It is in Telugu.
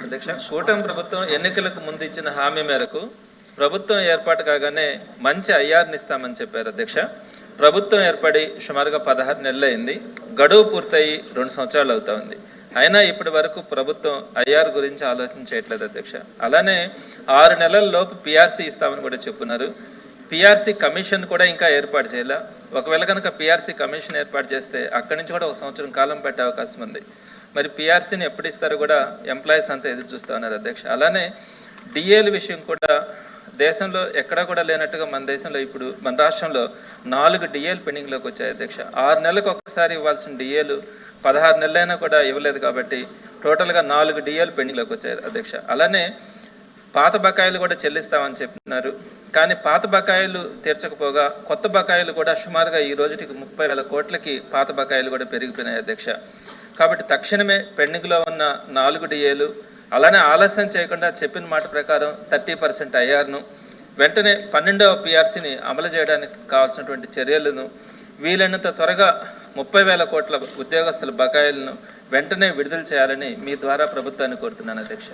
అధ్యక్ష, కూటమి ప్రభుత్వం ఎన్నికలకు ముందు ఇచ్చిన హామీ మేరకు ప్రభుత్వం ఏర్పాటు కాగానే మంచి ఐఆర్ని ఇస్తామని చెప్పారు అధ్యక్ష. ప్రభుత్వం ఏర్పడి సుమారుగా 16 నెలలు అయింది. గడువు పూర్తయి 2 సంవత్సరాలు అవుతా ఉంది. అయినా ఇప్పటి వరకు ప్రభుత్వం ఐఆర్ గురించి ఆలోచన చేయట్లేదు అధ్యక్ష. అలానే 6 నెలల లోపు పిఆర్సీ ఇస్తామని కూడా చెప్పున్నారు. పిఆర్సీ కమిషన్ కూడా ఇంకా ఏర్పాటు చేయాల. ఒకవేళ కనుక పిఆర్సీ కమిషన్ ఏర్పాటు చేస్తే అక్కడి నుంచి కూడా 1 సంవత్సరం కాలం పట్టే అవకాశం ఉంది. మరి పిఆర్సీని ఎప్పుడు ఇస్తారో కూడా ఎంప్లాయీస్ అంతా ఎదురు చూస్తూ ఉన్నారు అధ్యక్ష. అలానే డిఏల విషయం కూడా దేశంలో ఎక్కడా కూడా లేనట్టుగా మన దేశంలో ఇప్పుడు మన రాష్ట్రంలో 4 డిఏలు పెండింగ్లోకి వచ్చాయి అధ్యక్ష. 6 నెలలకు ఒక్కసారి ఇవ్వాల్సిన డిఏలు 16 నెలలైనా కూడా ఇవ్వలేదు కాబట్టి టోటల్గా 4 డిఏలు పెండింగ్లోకి వచ్చాయి అధ్యక్ష. అలానే పాత బకాయిలు కూడా చెల్లిస్తామని చెప్తున్నారు. కానీ పాత బకాయిలు తీర్చకపోగా కొత్త బకాయిలు కూడా సుమారుగా ఈ రోజుకి 30,000 కోట్లకి పాత బకాయిలు కూడా పెరిగిపోయినాయి అధ్యక్ష. కాబట్టి తక్షణమే పెండింగ్లో ఉన్న 4 డిఏలు అలానే ఆలస్యం చేయకుండా చెప్పిన మాట ప్రకారం 30% ఐఆర్ను వెంటనే 12వ పిఆర్సీని అమలు చేయడానికి కావాల్సినటువంటి చర్యలను వీలైనంత త్వరగా 30,000 కోట్ల ఉద్యోగస్తుల బకాయిలను వెంటనే విడుదల చేయాలని మీ ద్వారా ప్రభుత్వాన్ని కోరుతున్నాను అధ్యక్ష.